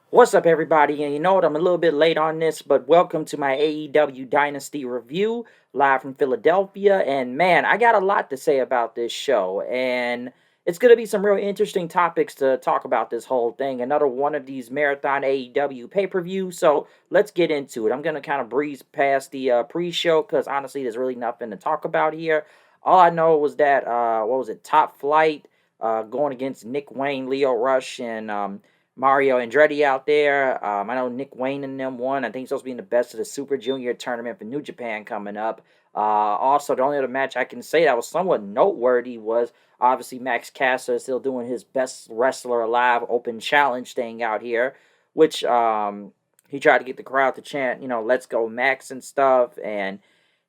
What's up, everybody? And you know what? I'm a little bit late on this, but welcome to my AEW Dynasty review live from Philadelphia. And man, I got a lot to say about this show, and it's going to be some real interesting topics to talk about this whole thing. Another one of these marathon AEW pay per view. So let's get into it. I'm going to kind of breeze past the pre show because honestly, there's really nothing to talk about here. All I know was that, what was it, Top Flight going against Nick Wayne, Leo Rush, and Mario Andretti out there. I know Nick Wayne and them won. I think he's supposed to be in the best of the Super Junior tournament for New Japan coming up. Also, the only other match I can say that was somewhat noteworthy was obviously Max Caster still doing his best wrestler alive open challenge thing out here, which he tried to get the crowd to chant, let's go Max and stuff. And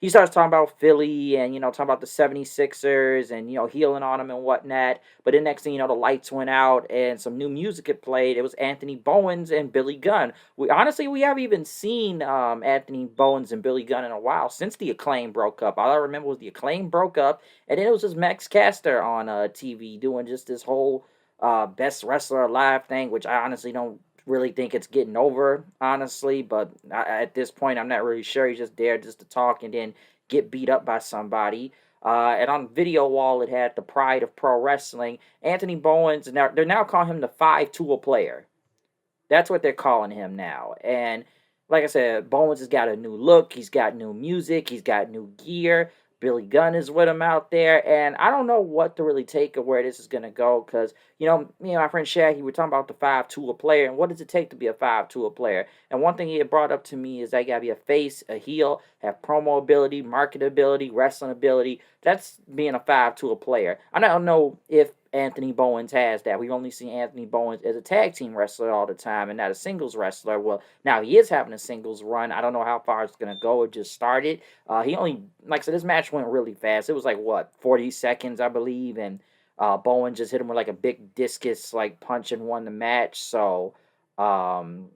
he starts talking about Philly and, talking about the 76ers and, healing on them and whatnot. But the next thing you know, the lights went out and some new music had played. It was Anthony Bowens and Billy Gunn. We haven't even seen Anthony Bowens and Billy Gunn in a while since the Acclaim broke up. All I remember was the Acclaim broke up, and then it was just Max Caster on TV doing just this whole best wrestler alive thing, which I honestly don't really think it's getting over, honestly. But at this point, I'm not really sure. He's just there just to talk and then get beat up by somebody. And on video wall, it had the pride of pro wrestling. Anthony Bowens, now they're now calling him the 5 tool player. That's what they're calling him now. And like I said, Bowens has got a new look. He's got new music. He's got new gear. Billy Gunn is with him out there, and I don't know what to really take of where this is gonna go because my friend Shaggy, we're talking about the 5 tool player, and what does it take to be a 5 tool player? And one thing he had brought up to me is that you gotta be a face, a heel, have promo ability, marketability, wrestling ability. That's being a 5 tool player. I don't know if Anthony Bowens has that. We've only seen Anthony Bowens as a tag team wrestler all the time and not a singles wrestler. Well, now he is having a singles run. I don't know how far it's going to go. It just started. He only, like I said, this match went really fast. It was like, what, 40 seconds, I believe. And Bowen just hit him with like a big discus like punch and won the match. So, um,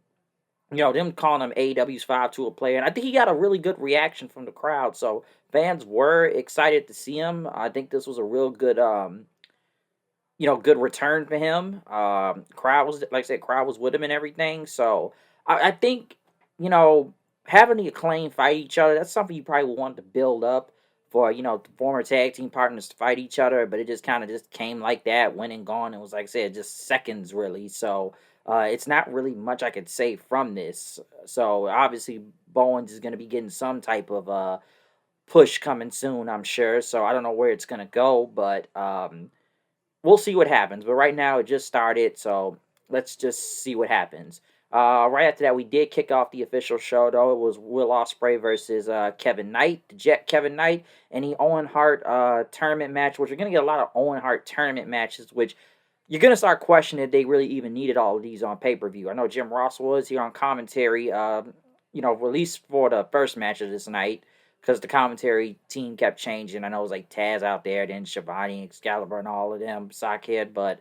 them calling him AEW's 5 tool player. And I think he got a really good reaction from the crowd. So fans were excited to see him. I think this was a real good good return for him. Crowd was, like I said, crowd was with him and everything. So I think having the Acclaim fight each other, that's something you probably wanted to build up for former tag team partners to fight each other, but it just kind of just came like that, went and gone. It was, like I said, just seconds really. So it's not really much I could say from this. So obviously Bowens is going to be getting some type of push coming soon, I'm sure. So I don't know where it's going to go, but we'll see what happens. But right now, it just started, so let's just see what happens. Right after that, we did kick off the official show, though. It was Will Ospreay versus Kevin Knight, the Jet Kevin Knight, and the Owen Hart tournament match, which we're going to get a lot of Owen Hart tournament matches, which you're going to start questioning if they really even needed all of these on pay-per-view. I know Jim Ross was here on commentary, at least for the first match of this night, because the commentary team kept changing. I know it was like Taz out there, then Shivani, Excalibur, and all of them, Sockhead, but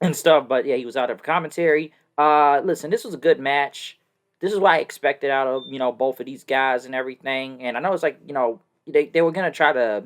and stuff. But yeah, he was out of commentary. Listen, this was a good match. This is what I expected out of both of these guys and everything. And I know it's like they were gonna try to.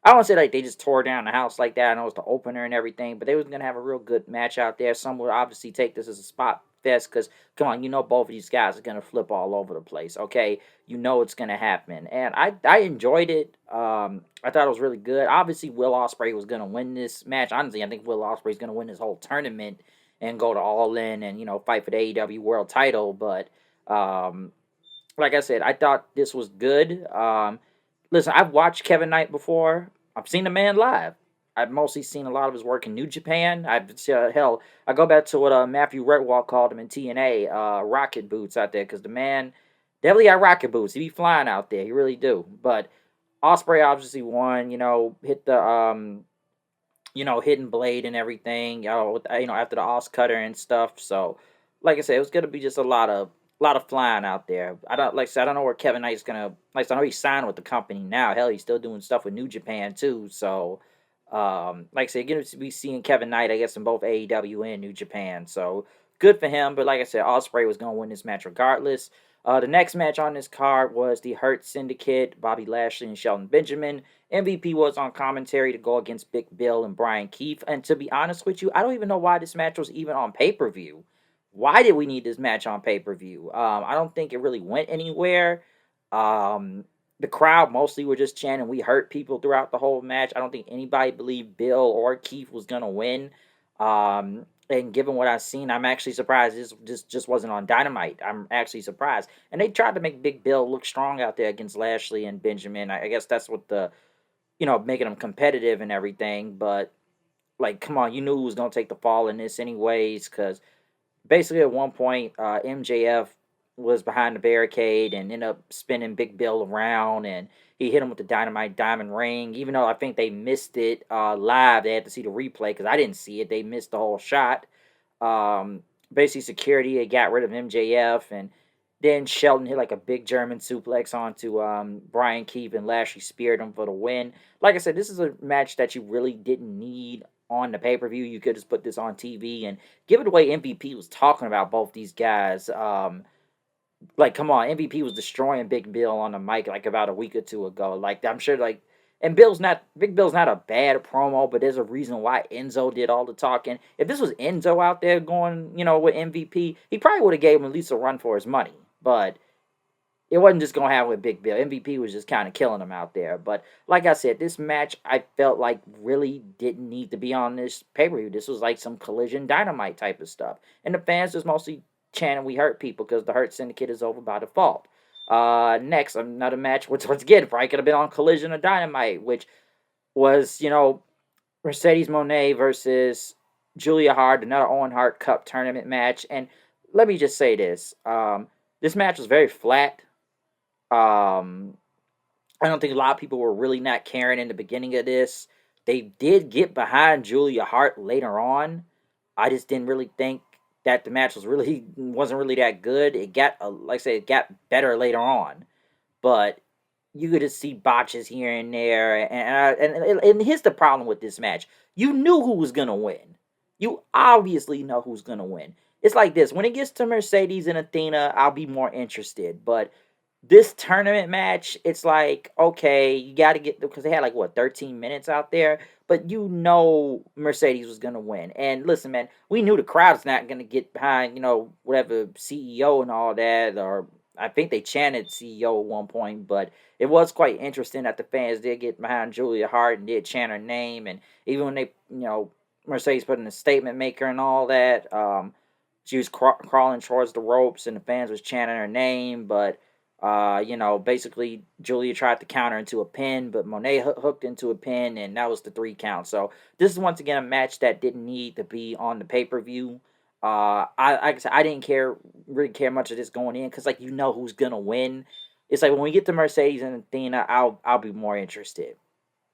I don't want to say like they just tore down the house like that. I know it's the opener and everything, but they was gonna have a real good match out there. Some would obviously take this as a spot fest because come on, both of these guys are gonna flip all over the place. Okay, it's gonna happen, and I enjoyed it. I thought it was really good. Obviously, Will Ospreay was gonna win this match. Honestly, I think Will Ospreay is gonna win this whole tournament and go to All In and fight for the AEW World Title. But like I said, I thought this was good. Listen, I've watched Kevin Knight before. I've seen the man live. I've mostly seen a lot of his work in New Japan. Hell, I go back to what Matthew Redwall called him in TNA, rocket boots out there, because the man definitely got rocket boots. He be flying out there, he really do. But Osprey obviously won. Hit the hidden blade and everything. After the Os cutter and stuff. So, like I said, it was gonna be just a lot of flying out there. I don't know where Kevin Knight's gonna. I know he's signed with the company now. Hell, he's still doing stuff with New Japan too. So, like I said, you're gonna be seeing Kevin Knight, I guess, in both AEW and New Japan. So good for him. But like I said, Ospreay was gonna win this match regardless. The next match on this card was the Hurt Syndicate, Bobby Lashley and Shelton Benjamin. MVP was on commentary to go against Big Bill and Brian Keefe. And to be honest with you, I don't even know why this match was even on pay per view. Why did we need this match on pay per view? I don't think it really went anywhere. Um, the crowd mostly were just chanting, "We hurt people" throughout the whole match. I don't think anybody believed Bill or Keith was gonna win. And given what I've seen, I'm actually surprised this just wasn't on Dynamite. I'm actually surprised. And they tried to make Big Bill look strong out there against Lashley and Benjamin. I guess that's what making them competitive and everything. But like, come on, you knew who was gonna take the fall in this anyways, because basically at one point, MJF was behind the barricade and ended up spinning Big Bill around, and he hit him with the Dynamite Diamond Ring. Even though I think they missed it live, they had to see the replay because I didn't see it. They missed the whole shot. Basically, security had got rid of MJF, and then Shelton hit like a big German suplex onto Brian Keefe, and Lashley speared him for the win. Like I said, this is a match that you really didn't need on the pay-per-view. You could just put this on TV, and given the way MVP was talking about both these guys, like, come on, MVP was destroying Big Bill on the mic like about a week or two ago. Like, I'm sure, like, and Big Bill's not a bad promo, but there's a reason why Enzo did all the talking. If this was Enzo out there going, with MVP, he probably would have gave him at least a run for his money. But it wasn't just gonna happen with Big Bill. MVP was just kind of killing him out there. But like I said, this match I felt like really didn't need to be on this pay-per-view. This was like some Collision Dynamite type of stuff, and the fans was mostly chanting "We hurt people" because the Hurt Syndicate is over by default. Next, another match, which once again probably could have been on Collision or Dynamite, which was Mercedes Moné versus Julia Hart, another Owen Hart Cup tournament match. And let me just say this: this match was very flat. Um, I don't think a lot of people were really not caring in the beginning of this. They did get behind Julia Hart later on. I just didn't really think that the match wasn't really that good. It got like I said, it got better later on, but you could just see botches here and there. And here's the problem with this match: you knew who was gonna win. You obviously know who's gonna win. It's like this: when it gets to Mercedes and Athena, I'll be more interested, but this tournament match, it's like, okay, you got to get, because they had like, what, 13 minutes out there, but Mercedes was going to win. And listen, man, we knew the crowd's not going to get behind, whatever CEO and all that, or I think they chanted CEO at one point, but it was quite interesting that the fans did get behind Julia Hart and did chant her name. And even when they, Mercedes put in a statement maker and all that, she was crawling towards the ropes and the fans was chanting her name, but basically Julia tried to counter into a pin, but Monet hooked into a pin, and that was the 3 count. So this is once again a match that didn't need to be on the pay-per-view. Like I said, I didn't really care much of this going in, because like who's gonna win. It's like when we get to Mercedes and Athena, I'll be more interested.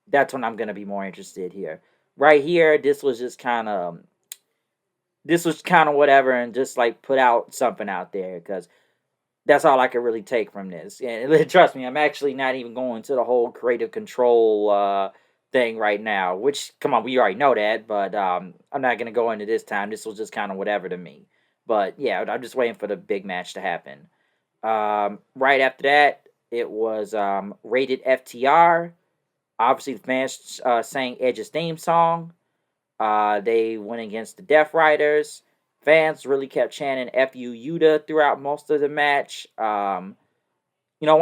That's when I'm gonna be more interested here. Right here, this was kind of whatever, and just like put out something out there, because that's all I could really take from this. And trust me, I'm actually not even going to the whole creative control thing right now. Which, come on, we already know that, but I'm not gonna go into this time. This was just kind of whatever to me. But yeah, I'm just waiting for the big match to happen. Right after that, it was rated FTR. Obviously, the fans sang Edge's theme song. They went against the Death Riders. Fans really kept chanting "Fu Yuta" throughout most of the match. One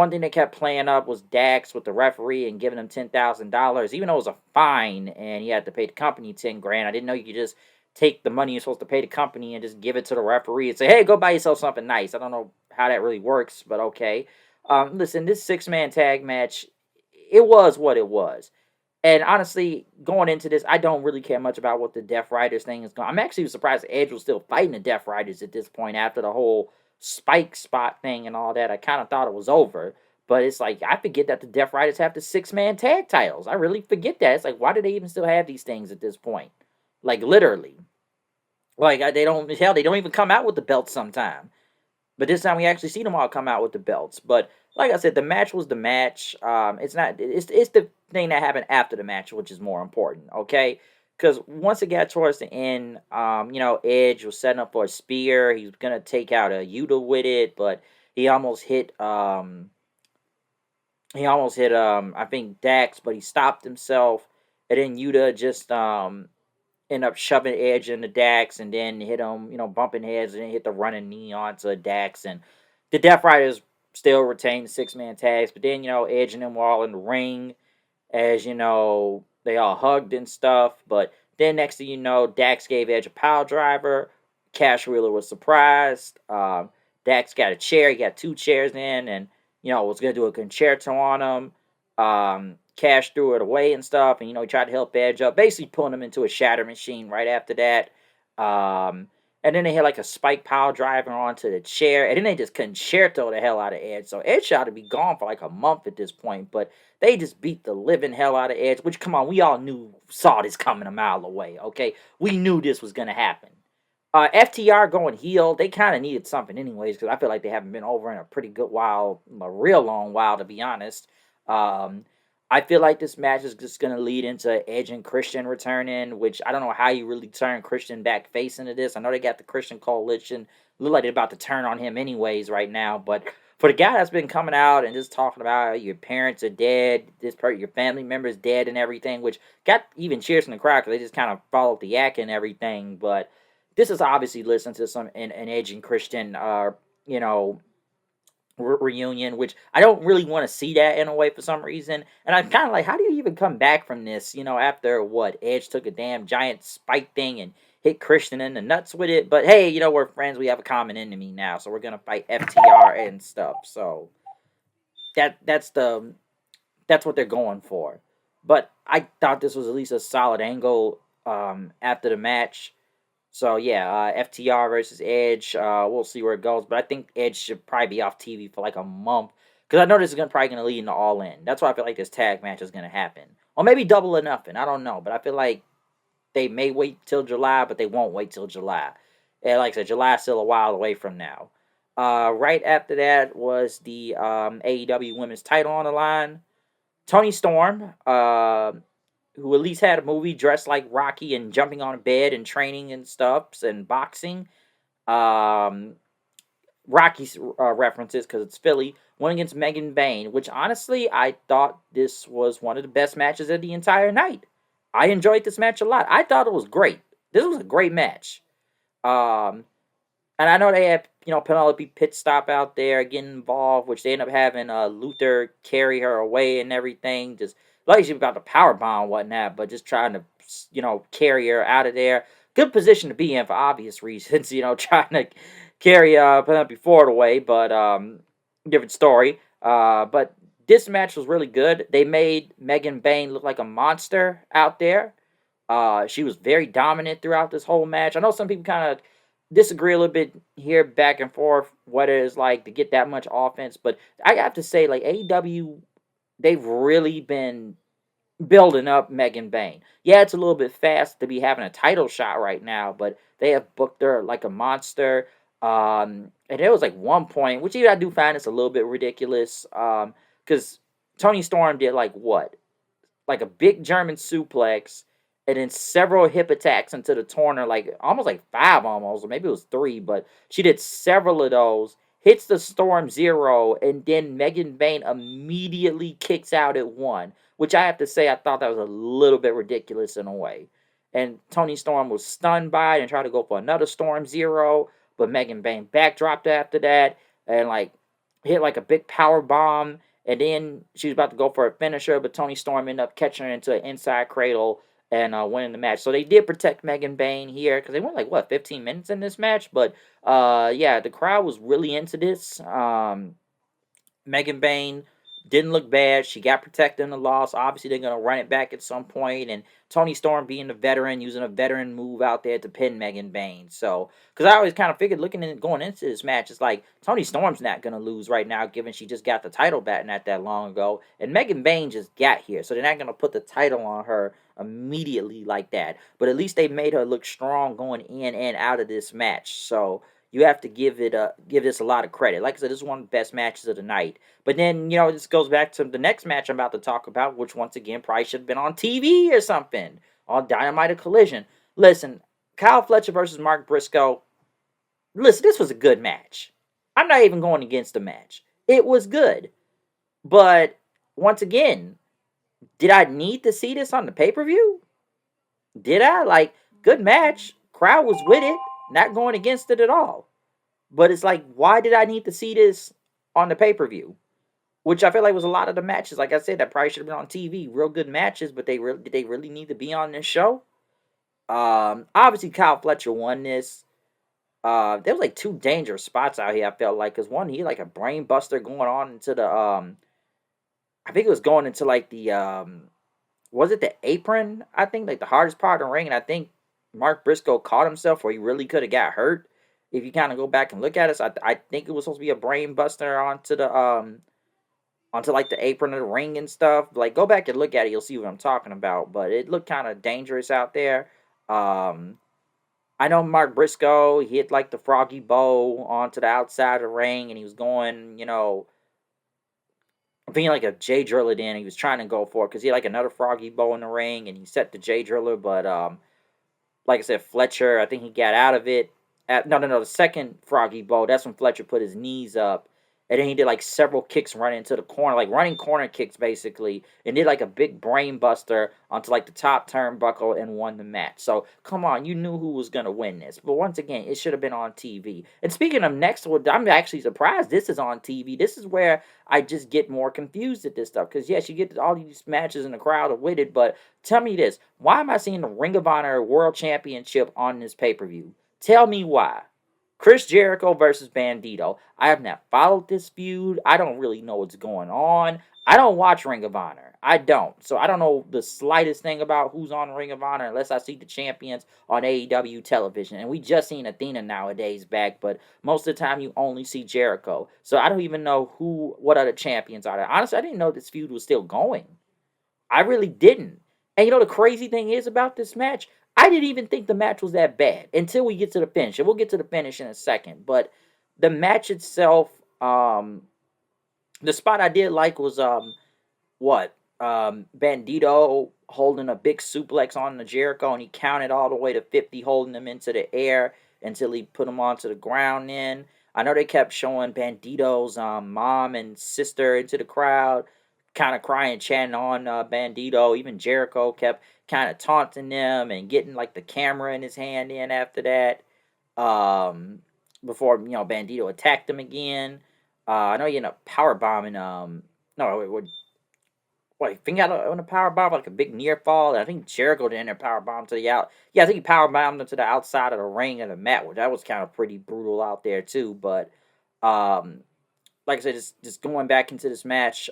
thing they kept playing up was Dax with the referee and giving him $10,000, even though it was a fine and he had to pay the company $10,000. I didn't know you could just take the money you're supposed to pay the company and just give it to the referee and say, "Hey, go buy yourself something nice." I don't know how that really works, but okay. Listen, this 6-man tag match, it was what it was. And honestly, going into this, I don't really care much about what the Death Riders thing is going. I'm actually surprised Edge was still fighting the Death Riders at this point after the whole Spike spot thing and all that. I kind of thought it was over. But it's like, I forget that the Death Riders have the 6-man tag titles. I really forget that. It's like, why do they even still have these things at this point? Like, literally. Like, they don't even come out with the belts sometime. But this time we actually see them all come out with the belts. But like I said, the match was the match. It's the thing that happened after the match, which is more important, okay? Because once it got towards the end, Edge was setting up for a spear. He was gonna take out a Yuta with it, but He almost hit I think Dax, but he stopped himself. And then Yuta just end up shoving Edge into Dax and then hit him, bumping heads and then hit the running knee onto Dax. And the Death Riders still retain the 6-man tags, but then, Edge and them were all in the ring as, they all hugged and stuff. But then next thing you know, Dax gave Edge a pile driver. Cash Wheeler was surprised. Dax got a chair. He got 2 chairs in and, was going to do a concerto on him. Cash threw it away and stuff, and he tried to help Edge up, basically pulling him into a shatter machine right after that. And then they had like a spike pile driver onto the chair, and then they just concerto the hell out of Edge. So Edge ought to be gone for like a month at this point, but they just beat the living hell out of Edge. Which, come on, we all saw this coming a mile away. Okay, we knew this was gonna happen. FTR going heel, they kind of needed something anyways, because I feel like they haven't been over in a pretty good while, a real long while, to be honest. I feel like this match is just going to lead into Edge and Christian returning, which I don't know how you really turn Christian back face into this. I know they got the Christian Coalition. Look like they're about to turn on him anyways right now. But for the guy that's been coming out and just talking about your parents are dead, your family member is dead and everything, which got even cheers from the crowd because they just kind of followed the yak and everything. But this is obviously listening to an Edge and Christian, reunion, which I don't really want to see that in a way for some reason. And I'm kind of like, how do you even come back from this? After what Edge took a damn giant spike thing and hit Christian in the nuts with it. But hey, we're friends. We have a common enemy now, so we're gonna fight FTR and stuff. So that's what they're going for. But I thought this was at least a solid angle after the match. So yeah, FTR versus Edge. We'll see where it goes, but I think Edge should probably be off TV for like a month because I know this is probably going to lead into All In. That's why I feel like this tag match is going to happen, or maybe Double or Nothing. I don't know, but I feel like they may wait till July, but they won't wait till July. And like I said, July is still a while away from now. Right after that was the AEW Women's Title on the line. Tony Storm, who at least had a movie dressed like Rocky and jumping on a bed and training and stuff and boxing. Rocky's references because it's Philly. Went against Megan Bayne, which honestly I thought this was one of the best matches of the entire night. I enjoyed this match a lot. I thought it was great. This was a great match. And I know they had, Penelope Pit Stop out there getting involved, which they end up having Luther carry her away and everything. Just like she got the power bomb and whatnot, but just trying to, carry her out of there. Good position to be in for obvious reasons, trying to carry Penelope Ford away, but different story. But this match was really good. They made Megan Bayne look like a monster out there. She was very dominant throughout this whole match. I know some people kind of disagree a little bit here, back and forth, what it is like to get that much offense. But I have to say, like, AEW, they've really been building up Megan Bayne. Yeah, it's a little bit fast to be having a title shot right now, but they have booked her like a monster. And there was like one point, which even I do find it's a little bit ridiculous, because Tony Storm did like what? Like a big German suplex, and then several hip attacks into the corner, like almost like 5 almost, or maybe it was 3, but she did several of those, hits the Storm Zero, and then Megan Bayne immediately kicks out at 1, which I have to say I thought that was a little bit ridiculous in a way. And Tony Storm was stunned by it and tried to go for another Storm Zero, but Megan Bayne backdropped after that and like hit like a big power bomb. And then she was about to go for a finisher, but Tony Storm ended up catching her into an inside cradle and winning the match. So they did protect Megan Bayne here because they went like, 15 minutes in this match? But yeah, the crowd was really into this. Megan Bayne didn't look bad. She got protected in the loss. Obviously, they're going to run it back at some point. And Tony Storm being a veteran, using a veteran move out there to pin Megan Bayne. So, because I always kind of figured going into this match, it's like Tony Storm's not going to lose right now, given she just got the title back not that long ago. And Megan Bayne just got here. So they're not going to put the title on her immediately like that. But at least they made her look strong going in and out of this match. So you have to give this a lot of credit. Like I said, this is one of the best matches of the night. But then, this goes back to the next match I'm about to talk about, which once again probably should have been on TV or something. On Dynamite or Collision. Listen, Kyle Fletcher versus Mark Briscoe. Listen, this was a good match. I'm not even going against the match. It was good. But once again, did I need to see this on the pay-per-view? Did I? Like, good match. Crowd was with it. Not going against it at all. But it's like, why did I need to see this on the pay-per-view? Which I feel like was a lot of the matches. Like I said, that probably should have been on TV. Real good matches, but did they really need to be on this show? Obviously Kyle Fletcher won this. There was like two dangerous spots out here. I felt like because one he had like a brain buster going on into the I think it was going into like the was it the apron? I think like the hardest part of the ring, and I think Mark Briscoe caught himself where he really could have got hurt. If you kind of go back and look at it, so I think it was supposed to be a brain buster onto like the apron of the ring and stuff. Like go back and look at it, you'll see what I'm talking about. But it looked kind of dangerous out there. Um, I know Mark Briscoe, he hit like the froggy bow onto the outside of the ring, and he was going, I'm thinking like a J Driller. Then he was trying to go for it because he had like another froggy bow in the ring, and he set the J Driller. But like I said, Fletcher, I think he got out of it. No, the second froggy bow. That's when Fletcher put his knees up, and then he did like several kicks running into the corner, like running corner kicks basically, and did like a big brain buster onto like the top turnbuckle and won the match. So come on, you knew who was gonna win this. But once again, it should have been on TV. And speaking of next, I'm actually surprised this is on TV. This is where I just get more confused at this stuff because yes, you get all these matches and the crowd are with it, but tell me this: why am I seeing the Ring of Honor World Championship on this pay-per-view? Tell me why. Chris Jericho versus Bandito. I have not followed this feud. I don't really know what's going on. I don't watch Ring of Honor. I don't. So I don't know the slightest thing about who's on Ring of Honor unless I see the champions on AEW television. And we just seen Athena nowadays back, but most of the time you only see Jericho. So I don't even know what other champions are there. Honestly, I didn't know this feud was still going. I really didn't. And you know the crazy thing is about this match? I didn't even think the match was that bad until we get to the finish. And we'll get to the finish in a second. But the match itself, the spot I did like was what? Bandito holding a big suplex on the Jericho, and he counted all the way to 50, holding him into the air until he put him onto the ground. Then I know they kept showing Bandito's mom and sister into the crowd, kind of crying, chanting on Bandito. Even Jericho kept kind of taunting them and getting like the camera in his hand in after that. Before Bandito attacked him again. I know he ended up power bombing. No, I think he got on a power bomb like a big near fall. And I think Jericho did enter power bomb to the out. Yeah, I think he power bombed him to the outside of the ring and the mat, which that was kind of pretty brutal out there too. But like I said, just going back into this match.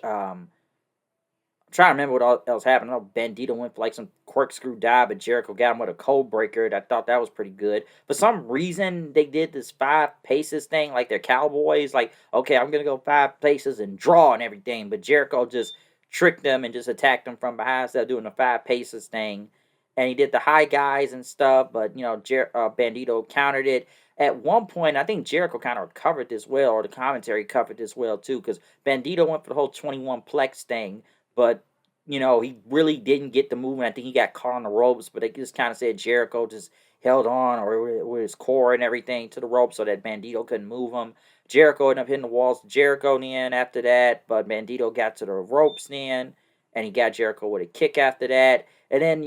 Trying to remember what else happened. I know Bandito went for like some corkscrew dive, but Jericho got him with a code breaker. I thought that was pretty good. For some reason, they did this 5 paces thing, like they're cowboys. Like, okay, I'm gonna go 5 paces and draw and everything. But Jericho just tricked them and just attacked them from behind instead of doing the 5 paces thing. And he did the high guys and stuff, but Bandito countered it. At one point, I think Jericho kind of covered this well, or the commentary covered this well too, because Bandito went for the whole 21 plex thing. But, he really didn't get the movement. I think he got caught on the ropes, but they just kind of said Jericho just held on or with his core and everything to the rope so that Bandito couldn't move him. Jericho ended up hitting the walls. Jericho in the end after that, but Bandito got to the ropes then, and he got Jericho with a kick after that. And then,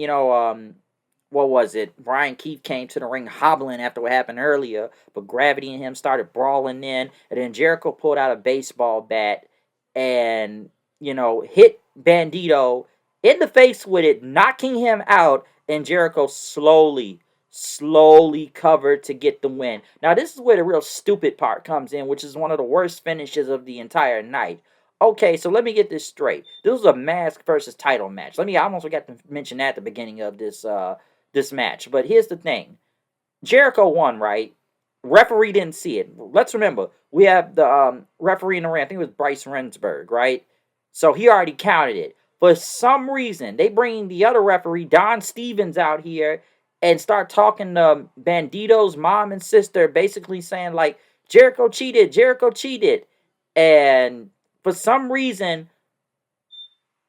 what was it? Brian Keith came to the ring hobbling after what happened earlier, but Gravity and him started brawling then, and then Jericho pulled out a baseball bat and hit Bandito in the face with it, knocking him out, and Jericho slowly covered to get the win. Now, this is where the real stupid part comes in, which is one of the worst finishes of the entire night. Okay, so let me get this straight. This was a mask versus title match. I almost forgot to mention that at the beginning of this match. But here's the thing. Jericho won, right? Referee didn't see it. Let's remember, we have the referee in the ring. I think it was Bryce Rensburg, right? So he already counted it. For some reason, they bring the other referee, Don Stevens, out here and start talking to Bandito's mom and sister, basically saying, like, Jericho cheated. And for some reason,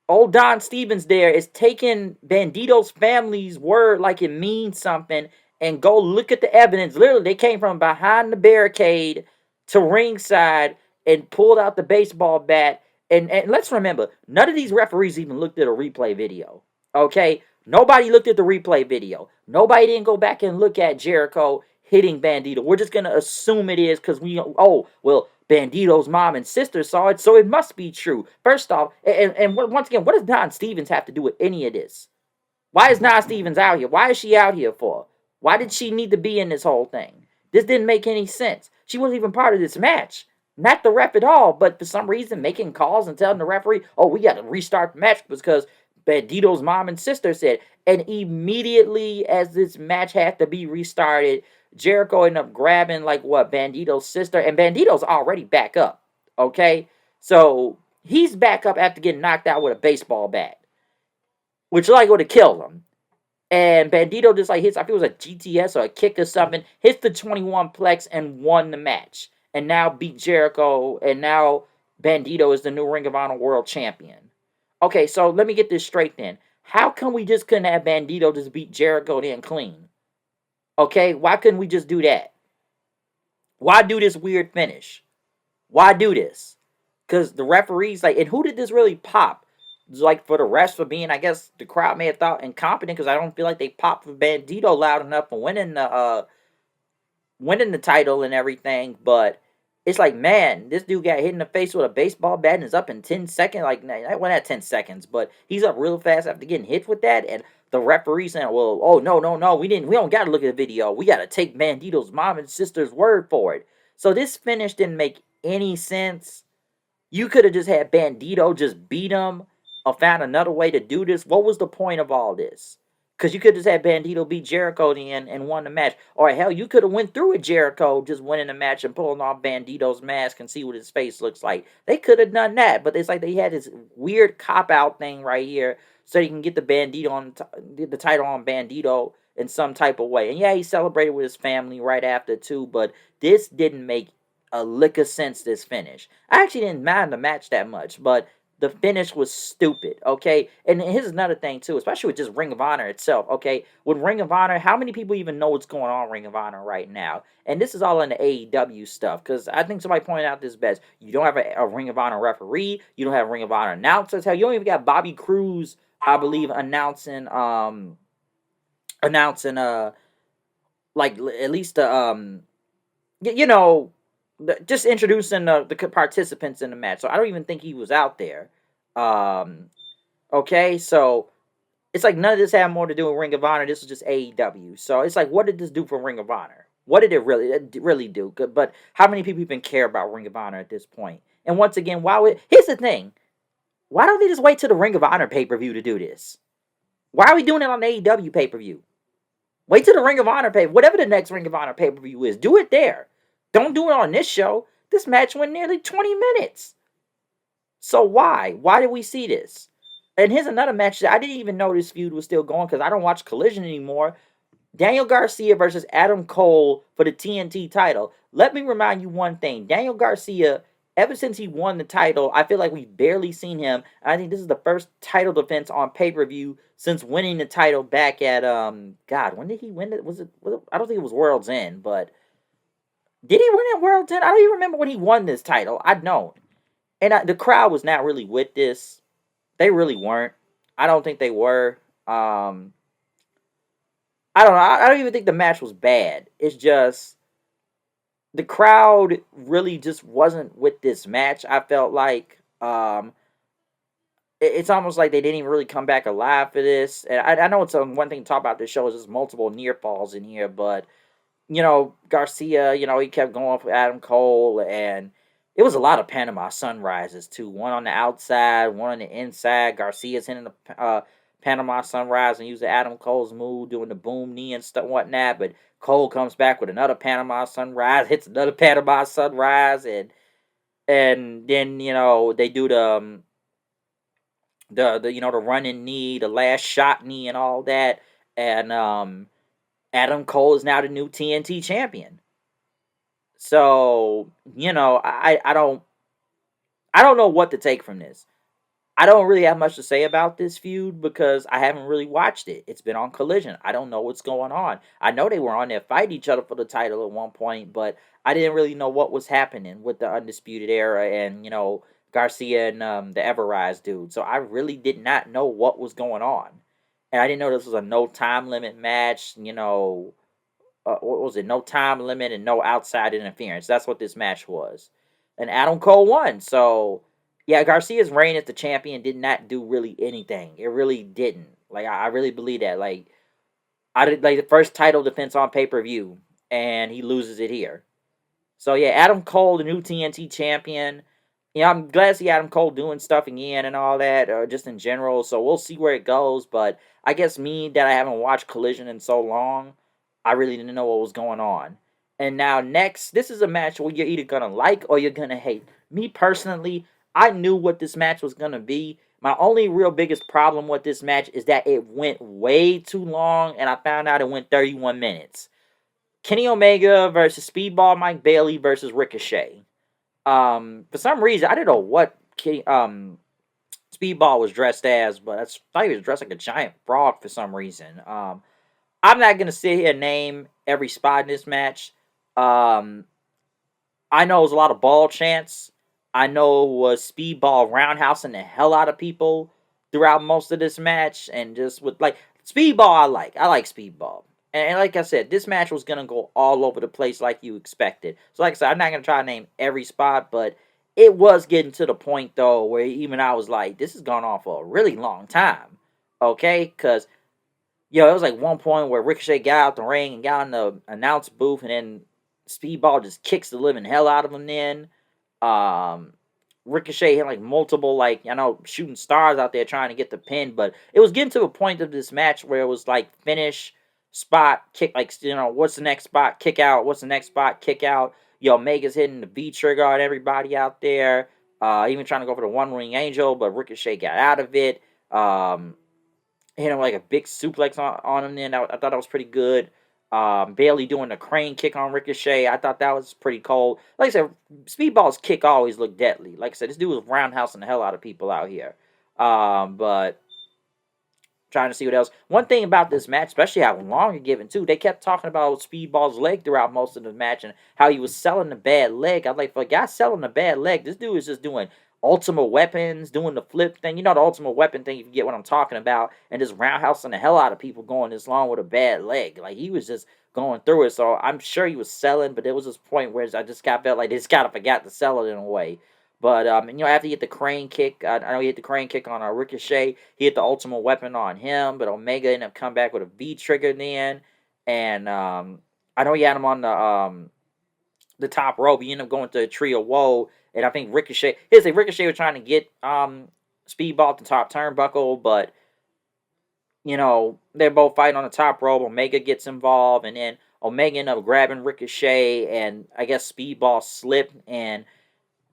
old Don Stevens there is taking Bandito's family's word like it means something and go look at the evidence. Literally, they came from behind the barricade to ringside and pulled out the baseball bat. And let's remember, none of these referees even looked at a replay video. Okay? Nobody looked at the replay video. Nobody didn't go back and look at Jericho hitting Bandito. We're just going to assume it is because oh, well, Bandito's mom and sister saw it, so it must be true. First off, and once again, what does Don Stevens have to do with any of this? Why is Nia Stevens out here? Why is she out here for? Why did she need to be in this whole thing? This didn't make any sense. She wasn't even part of this match. Not the ref at all, but for some reason making calls and telling the referee, oh, we got to restart the match because Bandito's mom and sister said. And immediately as this match had to be restarted, Jericho ended up grabbing, Bandito's sister. And Bandito's already back up, okay? So he's back up after getting knocked out with a baseball bat, which would have killed him. And Bandito just hits, I think it was a GTS or a kick or something, hits the 21 plex and won the match. And now beat Jericho, and now Bandito is the new Ring of Honor World Champion. Okay, so let me get this straight then. How come we just couldn't have Bandito just beat Jericho then clean? Okay, why couldn't we just do that? Why do this weird finish? Why do this? Because the referees, and who did this really pop? For the rest for being, I guess the crowd may have thought incompetent because I don't feel like they popped for Bandito loud enough for winning the title and everything. But it's man, this dude got hit in the face with a baseball bat and is up in 10 seconds. That wasn't at 10 seconds, but he's up real fast after getting hit with that. And the referee saying, well, oh, no, we don't got to look at the video. We got to take Bandito's mom and sister's word for it. So this finish didn't make any sense. You could have just had Bandito just beat him or found another way to do this. What was the point of all this? Because you could just have Bandito beat Jericho and won the match. Or hell, you could have went through with Jericho just winning the match and pulling off Bandito's mask and see what his face looks like. They could have done that, but it's they had this weird cop-out thing right here so you can get the the title on Bandito in some type of way. And yeah, he celebrated with his family right after too, but this didn't make a lick of sense, this finish. I actually didn't mind the match that much, but the finish was stupid, okay? And here's another thing, too, especially with just Ring of Honor itself, okay? With Ring of Honor, how many people even know what's going on in Ring of Honor right now? And this is all in the AEW stuff, because I think somebody pointed out this best. You don't have a Ring of Honor referee. You don't have Ring of Honor announcers. Hell, you don't even got Bobby Cruz, I believe, announcing, at least just introducing the participants in the match. So I don't even think he was out there. Okay, so it's none of this had more to do with Ring of Honor. This was just AEW. So it's what did this do for Ring of Honor? What did it really do? But how many people even care about Ring of Honor at this point? And once again, here's the thing. Why don't they just wait till the Ring of Honor pay-per-view to do this? Why are we doing it on the AEW pay-per-view? Wait till the Ring of Honor whatever the next Ring of Honor pay-per-view is, do it there. Don't do it on this show. This match went nearly 20 minutes. So why? Why did we see this? And here's another match that I didn't even know this feud was still going because I don't watch Collision anymore. Daniel Garcia versus Adam Cole for the TNT title. Let me remind you one thing. Daniel Garcia, ever since he won the title, I feel like we've barely seen him. I think this is the first title defense on pay-per-view since winning the title back at, God, when did he win it? Was it I don't think it was World's End, but did he win at World's End? I don't even remember when he won this title. I don't. And the crowd was not really with this. They really weren't. I don't think they were. I don't know. I don't even think the match was bad. It's just the crowd really just wasn't with this match. I felt like it's almost like they didn't even really come back alive for this. And I know it's one thing to talk about this show is there's multiple near falls in here, but Garcia, he kept going for Adam Cole, and it was a lot of Panama Sunrises, too. One on the outside, one on the inside. Garcia's hitting the Panama Sunrise and using Adam Cole's move, doing the boom knee and stuff, whatnot. But Cole comes back with another Panama Sunrise, hits another Panama Sunrise, and then, they do the running knee, the last shot knee and all that. And, Adam Cole is now the new TNT champion. So, I don't know what to take from this. I don't really have much to say about this feud because I haven't really watched it. It's been on Collision. I don't know what's going on. I know they were on there fighting each other for the title at one point, but I didn't really know what was happening with the Undisputed Era and, Garcia and the Everrise dude. So I really did not know what was going on. And I didn't know this was a no time limit match, what was it? No time limit and no outside interference. That's what this match was. And Adam Cole won. So, yeah, Garcia's reign as the champion did not do really anything. It really didn't. Like, I really believe that. Like, I did like the first title defense on pay per view, and he loses it here. So yeah, Adam Cole, the new TNT champion. I'm glad to see Adam Cole doing stuff again and all that, or just in general. So we'll see where it goes. But I guess me that I haven't watched Collision in so long, I really didn't know what was going on. And now next, this is a match where you're either gonna like or you're gonna hate. Me personally, I knew what this match was gonna be. My only real biggest problem with this match is that it went way too long, and I found out it went 31 minutes. Kenny Omega versus Speedball Mike Bailey versus Ricochet. For some reason, I didn't know what Speedball was dressed as, but I thought he was dressed like a giant frog for some reason. I'm not gonna sit here and name every spot in this match. Um, I know it was a lot of ball chants. I know it was Speedball roundhousing the hell out of people throughout most of this match, and just with like Speedball, I like Speedball. And like I said, this match was gonna go all over the place like you expected. So like I said, I'm not gonna try to name every spot, but it was getting to the point though where even I was like, this has gone on for a really long time. Okay, because it was like one point where Ricochet got out the ring and got in the announce booth, and then Speedball just kicks the living hell out of him. Then um, Ricochet hit like multiple, like, shooting stars out there trying to get the pin, but it was getting to a point of this match where it was like finish, spot, kick, like, what's the next spot, kick out, what's the next spot, kick out. Omega's hitting the V trigger on everybody out there, even trying to go for the One Ring Angel, but Ricochet got out of it. Hit him like a big suplex on him. Then I thought that was pretty good. Bailey doing the crane kick on Ricochet. I thought that was pretty cold. Like I said, Speedball's kick always looked deadly. Like I said, this dude was roundhousing the hell out of people out here. But trying to see what else. One thing about this match, especially how long you're given too, they kept talking about Speedball's leg throughout most of the match and how he was selling the bad leg. I'm like, for a guy selling the bad leg, this dude is just doing ultimate weapons, doing the flip thing. The ultimate weapon thing, if you get what I'm talking about, and just roundhousing the hell out of people going this long with a bad leg. Like, he was just going through it. So I'm sure he was selling, but there was this point where I just felt like they just kind of forgot to sell it in a way. But after he hit the crane kick, I know he hit the crane kick on Ricochet. He hit the ultimate weapon on him, but Omega ended up coming back with a V trigger then. And I know he had him on the top rope. He ended up going to a tree of woe, and I think Ricochet was trying to get Speedball at the top turnbuckle, but they're both fighting on the top rope. Omega gets involved, and then Omega ended up grabbing Ricochet, and I guess Speedball slipped and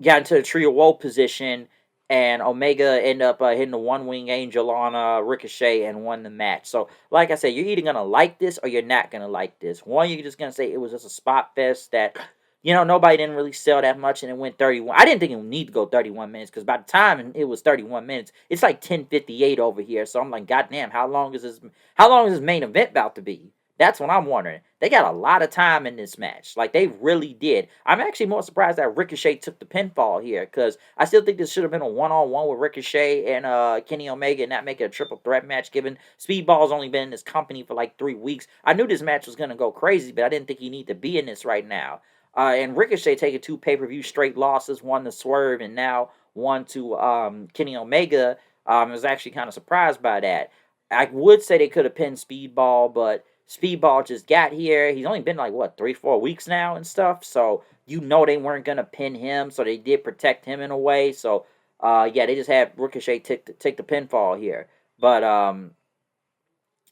got into the Tree of Woe position, and Omega ended up hitting the One Wing Angel on Ricochet and won the match. So, like I said, you're either going to like this or you're not going to like this. One, you're just going to say it was just a spot fest that, nobody didn't really sell that much, and it went 31. I didn't think it would need to go 31 minutes, because by the time it was 31 minutes, it's like 10:58 over here. So I'm like, goddamn, how long is this main event about to be? That's what I'm wondering. They got a lot of time in this match. Like, they really did. I'm actually more surprised that Ricochet took the pinfall here, because I still think this should have been a one-on-one with Ricochet and Kenny Omega and not make it a triple threat match, given Speedball's only been in this company for like 3 weeks. I knew this match was going to go crazy, but I didn't think he needed to be in this right now. And Ricochet taking 2 pay-per-view straight losses, one to Swerve and now one to Kenny Omega. I was actually kind of surprised by that. I would say they could have pinned Speedball, but Speedball just got here. He's only been like, 3-4 weeks now and stuff. So, they weren't going to pin him. So, they did protect him in a way. So, yeah, they just had Ricochet take the pinfall here. But,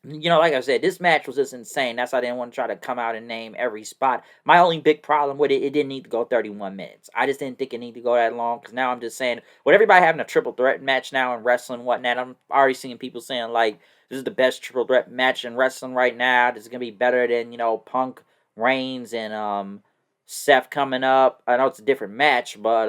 like I said, this match was just insane. That's why I didn't want to try to come out and name every spot. My only big problem with it didn't need to go 31 minutes. I just didn't think it needed to go that long, because now I'm just saying, with everybody having a triple threat match now in wrestling and whatnot, I'm already seeing people saying, like, this is the best triple threat match in wrestling right now. This is going to be better than, Punk, Reigns, and Seth coming up. I know it's a different match, but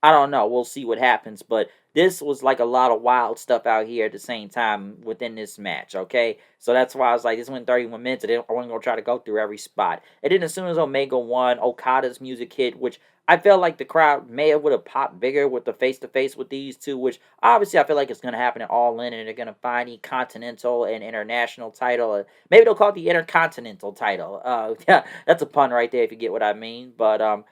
I don't know. We'll see what happens. But this was like a lot of wild stuff out here at the same time within this match. Okay, so that's why I was like, this went 31 minutes. I wasn't gonna try to go through every spot. And then as soon as Omega won, Okada's music hit, which I felt like the crowd may have would have popped bigger with the face to face with these two. Which obviously I feel like it's gonna happen at All In, and they're gonna find the Continental and International title. Maybe they'll call it the Intercontinental title. Yeah, that's a pun right there if you get what I mean. But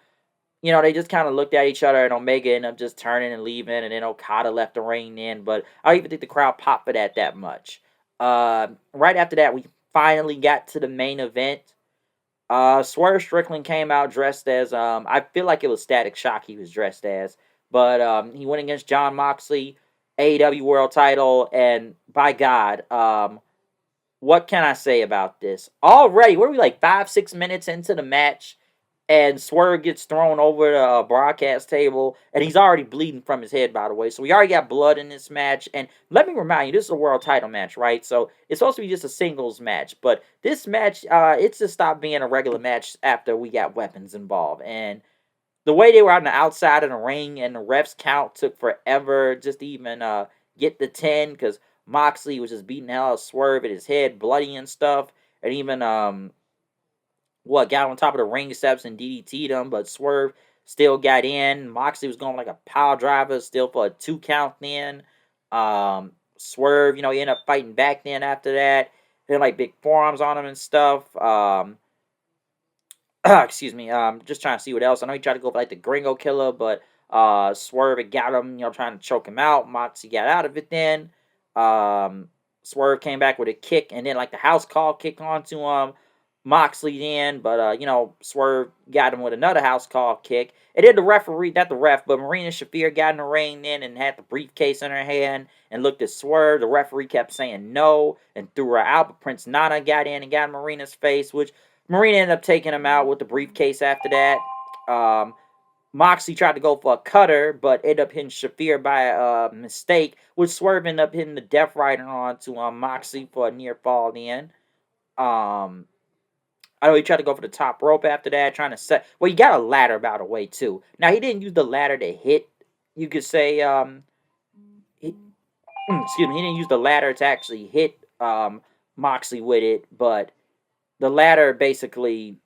they just kind of looked at each other, and Omega ended up just turning and leaving, and then Okada left the ring in. But I don't even think the crowd popped for that much. Right after that, we finally got to the main event. Swerve Strickland came out dressed as I feel like it was Static Shock he was dressed as, but he went against John Moxley, AEW World Title, and by God, what can I say about this? Already, what are we like 5-6 minutes into the match? And Swerve gets thrown over the broadcast table, and he's already bleeding from his head, by the way. So we already got blood in this match. And let me remind you, this is a world title match, right? So it's supposed to be just a singles match. But this match, it's just stopped being a regular match after we got weapons involved. And the way they were on the outside of the ring and the refs count took forever just to even get the 10, because Moxley was just beating the hell out of Swerve at his head, bloody and stuff. And even got on top of the ring steps and DDT'd him, but Swerve still got in. Moxley was going like a pile driver still for a 2 count then. Swerve, he ended up fighting back then after that. He had like big forearms on him and stuff. Excuse me. Just trying to see what else. I know he tried to go for like the Gringo Killer, but Swerve had got him, trying to choke him out. Moxley got out of it then. Swerve came back with a kick, and then like the house call kick onto him. Moxley then, but Swerve got him with another house call kick. And then the referee, not the ref, but Marina Shafir got in the ring then and had the briefcase in her hand and looked at Swerve. The referee kept saying no and threw her out, but Prince Nana got in and got in Marina's face, which Marina ended up taking him out with the briefcase after that. Moxley tried to go for a cutter, but ended up hitting Shafir by a mistake, which Swerve ended up hitting the Death Rider onto Moxley for a near fall then. I know he tried to go for the top rope after that, trying to set. Well, he got a ladder, by the way, too. Now, he didn't use the ladder to hit. You could say, excuse me, he didn't use the ladder to actually hit Moxley with it, but the ladder basically,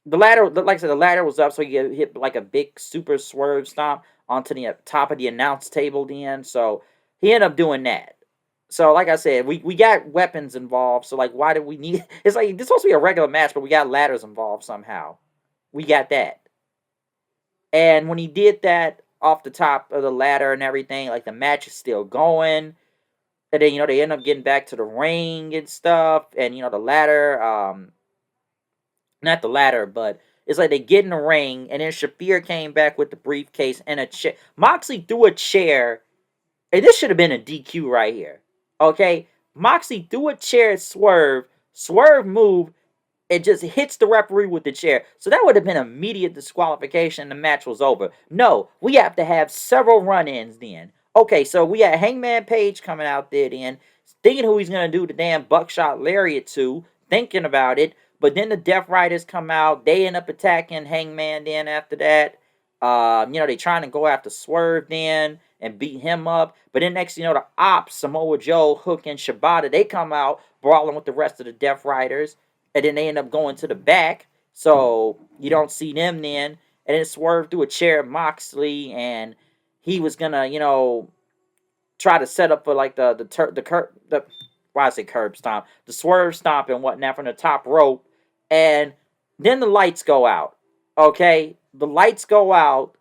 like I said, the ladder was up, so he hit like a big super swerve stomp onto the top of the announce table then. So he ended up doing that. So, like I said, we got weapons involved. So, like, why do we need... It's like, this is supposed to be a regular match, but we got ladders involved somehow. We got that. And when he did that off the top of the ladder and everything, like, the match is still going. And then, they end up getting back to the ring and stuff. And, the ladder... not the ladder, but it's like they get in the ring. And then Shafir came back with the briefcase and a chair. Moxley threw a chair. And this should have been a DQ right here. Okay, Moxley threw a chair at Swerve. Swerve moved. It just hits the referee with the chair. So that would have been immediate disqualification. The match was over. No, we have to have several run-ins then. Okay, so we had Hangman Page coming out there then, thinking who he's going to do the damn buckshot lariat to, thinking about it. But then the Death Riders come out. They end up attacking Hangman then after that. They trying to go after Swerve then and beat him up. But then next, the Ops, Samoa Joe, Hook, and Shibata, they come out brawling with the rest of the Death Riders. And then they end up going to the back. So you don't see them then. And then Swerve threw a chair at Moxley. And he was going to, try to set up for like the curb stomp? The Swerve stomp and whatnot from the top rope. And then the lights go out. Okay? The lights go out.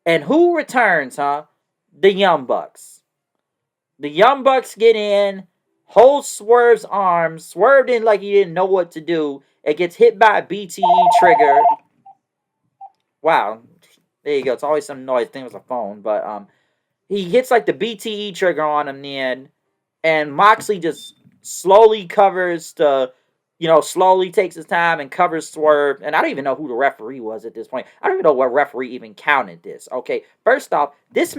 And who returns, huh? The Young Bucks. The Young Bucks get in, hold Swerve's arms. Swerve didn't like he didn't know what to do. It gets hit by a BTE trigger. Wow. There you go. It's always some noise. I think it was a phone. But he hits like the BTE trigger on him then. And Moxley just slowly covers the slowly takes his time and covers Swerve. And I don't even know who the referee was at this point. I don't even know what referee even counted this. Okay, first off, this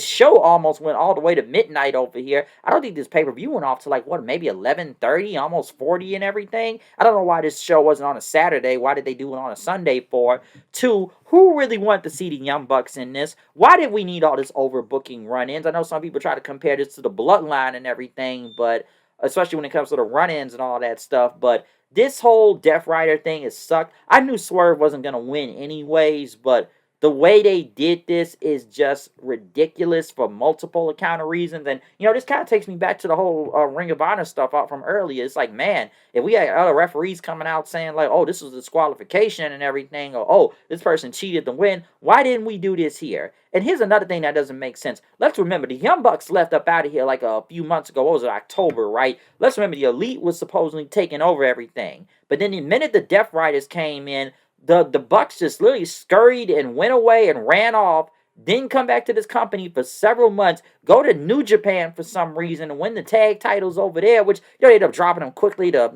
show almost went all the way to midnight over here. I don't think this pay-per-view went off to like, what, maybe 11:30, almost 40 and everything. I don't know why this show wasn't on a Saturday. Why did they do it on a Sunday for? Two, who really wanted to see the Young Bucks in this? Why did we need all this overbooking run-ins? I know some people try to compare this to the Bloodline and everything, but especially when it comes to the run-ins and all that stuff. But this whole Death Rider thing has sucked. I knew Swerve wasn't going to win anyways, but the way they did this is just ridiculous for multiple account of reasons. And, this kind of takes me back to the whole Ring of Honor stuff out from earlier. It's like, man, if we had other referees coming out saying, like, oh, this was disqualification and everything, or, oh, this person cheated to win, why didn't we do this here? And here's another thing that doesn't make sense. Let's remember, the Young Bucks left up out of here like a few months ago. What was it, October, right? Let's remember, the Elite was supposedly taking over everything. But then the minute the Death Riders came in, the Bucks just literally scurried and went away and ran off, didn't come back to this company for several months, go to New Japan for some reason and win the tag titles over there, which they ended up dropping them quickly to,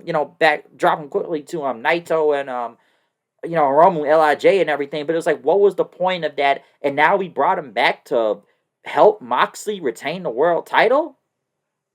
dropping quickly to Naito and Hiromu, LIJ and everything. But it was like, what was the point of that? And now we brought him back to help Moxley retain the world title?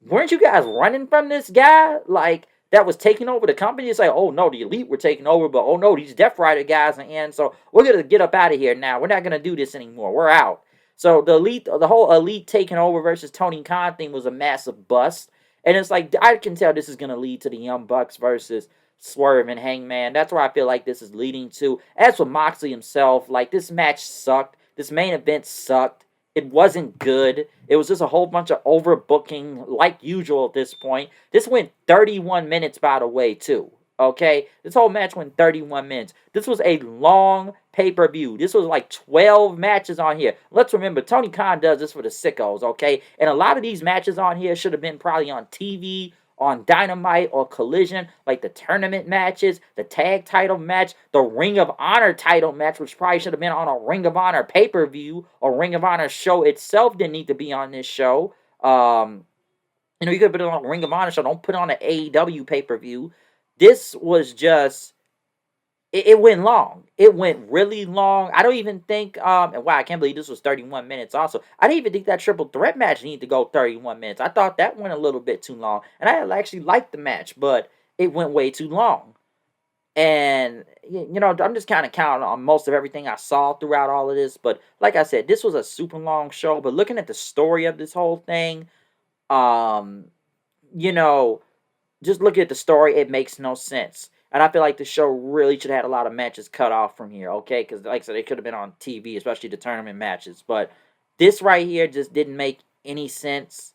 Weren't you guys running from this guy? Like, that was taking over the company. It's like, oh no, the Elite were taking over, but oh no, these Death Rider guys are in, so we're gonna get up out of here now. We're not gonna do this anymore. We're out. So the whole Elite taking over versus Tony Khan thing was a massive bust. And it's like, I can tell this is gonna lead to the Young Bucks versus Swerve and Hangman. That's where I feel like this is leading to. As for Moxley himself, like, this match sucked. This main event sucked. It wasn't good. It was just a whole bunch of overbooking, like usual at this point. This went 31 minutes, by the way, too. Okay? This whole match went 31 minutes. This was a long pay-per-view. This was like 12 matches on here. Let's remember, Tony Khan does this for the sickos, okay? And a lot of these matches on here should have been probably on TV, on Dynamite or Collision, like the tournament matches, the tag title match, the Ring of Honor title match, which probably should have been on a Ring of Honor pay-per-view or Ring of Honor show itself. Didn't need to be on this show. You could put it on a Ring of Honor show. Don't put it on an AEW pay-per-view. This was just... It went long. It went really long. I don't even think, and wow, I can't believe this was 31 minutes also. I didn't even think that triple threat match needed to go 31 minutes. I thought that went a little bit too long. And I actually liked the match, but it went way too long. And, I'm just kind of counting on most of everything I saw throughout all of this. But like I said, this was a super long show. But looking at the story of this whole thing, just looking at the story, it makes no sense. And I feel like the show really should have had a lot of matches cut off from here, okay? Because, like I said, they could have been on TV, especially the tournament matches. But this right here just didn't make any sense.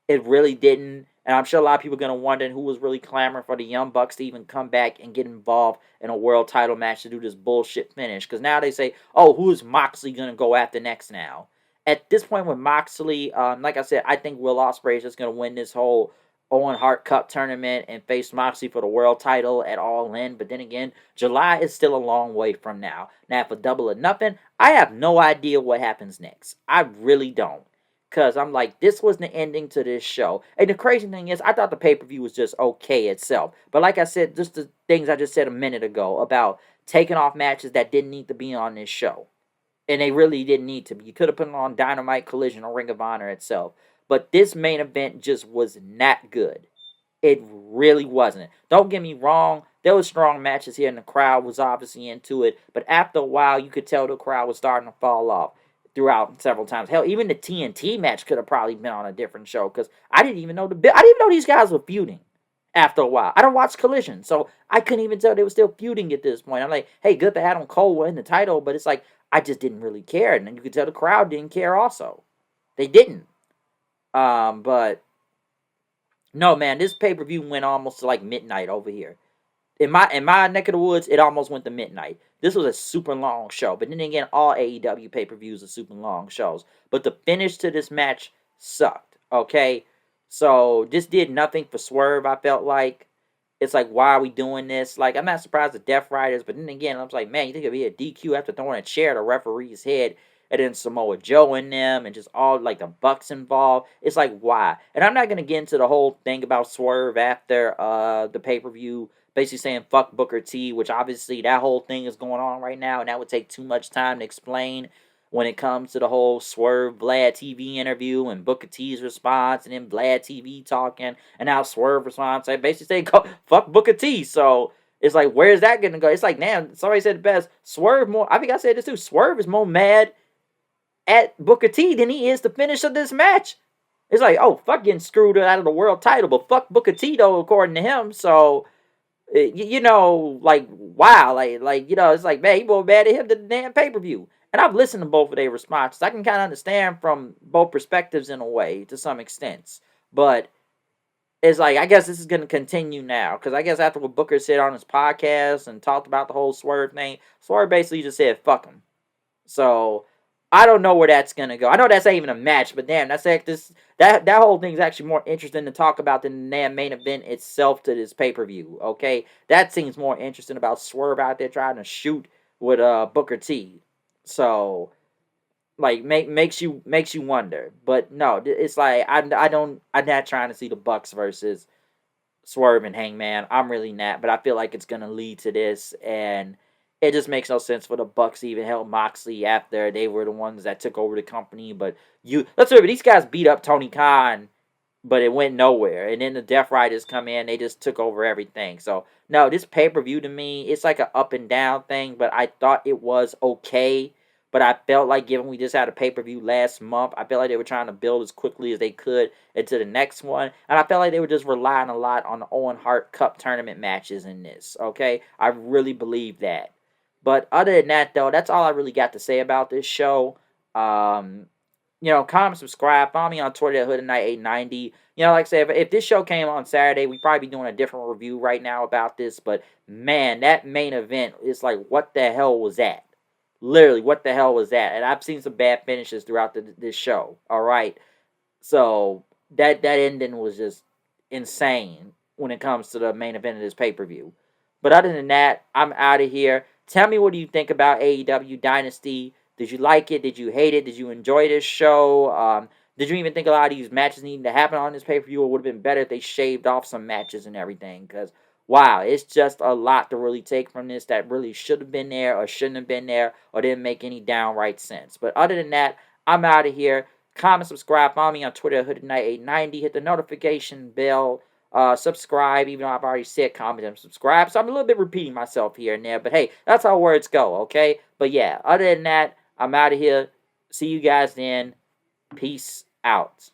It really didn't. And I'm sure a lot of people are going to wonder who was really clamoring for the Young Bucks to even come back and get involved in a world title match to do this bullshit finish. Because now they say, oh, who is Moxley going to go after next now? At this point with Moxley, like I said, I think Will Ospreay is just going to win this whole Owen Hart Cup tournament and face Moxley for the world title at All In. But then again, July is still a long way from now. Now, for Double or Nothing, I have no idea what happens next. I really don't. Because I'm like, this was the ending to this show. And the crazy thing is, I thought the pay-per-view was just okay itself. But like I said, just the things I just said a minute ago about taking off matches that didn't need to be on this show. And they really didn't need to be. You could have put it on Dynamite, Collision, or Ring of Honor itself. But this main event just was not good. It really wasn't. Don't get me wrong. There were strong matches here, and the crowd was obviously into it. But after a while, you could tell the crowd was starting to fall off throughout several times. Hell, even the TNT match could have probably been on a different show. Because I didn't even know these guys were feuding after a while. I don't watch Collision, so I couldn't even tell they were still feuding at this point. I'm like, hey, good that Adam Cole win the title, but it's like, I just didn't really care. And then you could tell the crowd didn't care also. They didn't. But no, man, this pay-per-view went almost to like midnight over here. In my neck of the woods, it almost went to midnight. This was a super long show. But then again, all AEW pay-per-views are super long shows. But the finish to this match sucked, okay? So this did nothing for Swerve, I felt like. It's like, why are we doing this? Like, I'm not surprised at Death Riders, but then again, I was like, man, you think it'd be a DQ after throwing a chair at a referee's head? and then Samoa Joe in them, and just all like the Bucks involved. It's like, why? And I'm not gonna get into the whole thing about Swerve after the pay-per-view, basically saying fuck Booker T, which obviously that whole thing is going on right now, and that would take too much time to explain when it comes to the whole Swerve Vlad TV interview and Booker T's response, and then Vlad TV talking, and now Swerve response. I basically say fuck Booker T. So it's like, where's that gonna go? It's like, damn, somebody said the best. Swerve more. I think I said this too. Swerve is more mad at Booker T than he is the finish of this match. It's like, oh, fuck getting screwed out of the world title, but fuck Booker T though, according to him. So like, wow, it's like, man, he more mad at him than the damn pay-per-view. And I've listened to both of their responses. I can kind of understand from both perspectives in a way, to some extent. But it's like, I guess this is going to continue now. Because I guess after what Booker said on his podcast and talked about the whole Swerve thing, Swerve basically just said, fuck him. So I don't know where that's gonna go. I know that's not even a match, but damn, that's like that whole thing is actually more interesting to talk about than the damn main event itself to this pay-per-view. Okay, that seems more interesting about Swerve out there trying to shoot with Booker T. So like makes you wonder. But no, it's like I'm not trying to see the Bucks versus Swerve and Hangman. I'm really not, but I feel like it's gonna lead to this, and it just makes no sense for the Bucks to even help Moxley after they were the ones that took over the company. But let's remember, these guys beat up Tony Khan, but it went nowhere. And then the Death Riders come in, they just took over everything. So no, this pay-per-view to me, it's like an up and down thing, but I thought it was okay. But I felt like, given we just had a pay-per-view last month, I felt like they were trying to build as quickly as they could into the next one. And I felt like they were just relying a lot on the Owen Hart Cup tournament matches in this, okay? I really believe that. But other than that, though, that's all I really got to say about this show. Comment, subscribe, follow me on Twitter at HoodandKnight890. Like I said, if this show came on Saturday, we'd probably be doing a different review right now about this. But, man, that main event is like, what the hell was that? Literally, what the hell was that? And I've seen some bad finishes throughout this show, all right? So, that ending was just insane when it comes to the main event of this pay-per-view. But other than that, I'm out of here. Tell me, what do you think about AEW Dynasty? Did you like it? Did you hate it? Did you enjoy this show? Did you even think a lot of these matches needed to happen on this pay-per-view? Or would have been better if they shaved off some matches and everything? Because, wow, it's just a lot to really take from this that really should have been there or shouldn't have been there or didn't make any downright sense. But other than that, I'm out of here. Comment, subscribe, follow me on Twitter at HoodandKnight890. Hit the notification bell. Subscribe, even though I've already said comment and subscribe. So I'm a little bit repeating myself here and there. But hey, that's how words go, okay? But yeah, other than that, I'm out of here. See you guys then. Peace out.